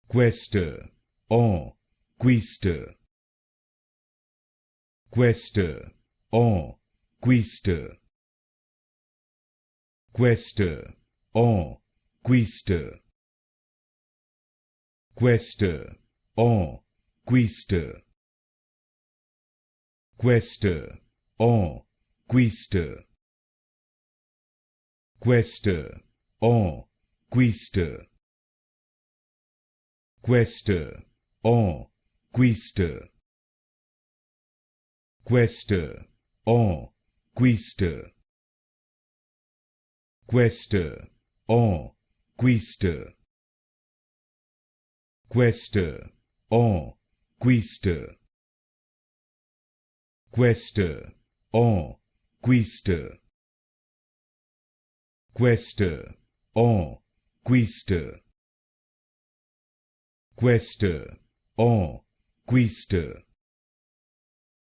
Quaestor, en, Quaestor. Quaestor, en, Quaestor. Quaestor, en, Quaestor. Quaestor, en, Quaestor. Quaestor, en, Quaestor. Quaestor, en, Quaestor. Quaestor, en, Quaestor. Quaestor, en, Quaestor. Quaestor, en, Quaestor. Quaestor, en, Quaestor. Quaestor, en, Quaestor. Quaestor, en, Quaestor. Quaestor, en, Quaestor.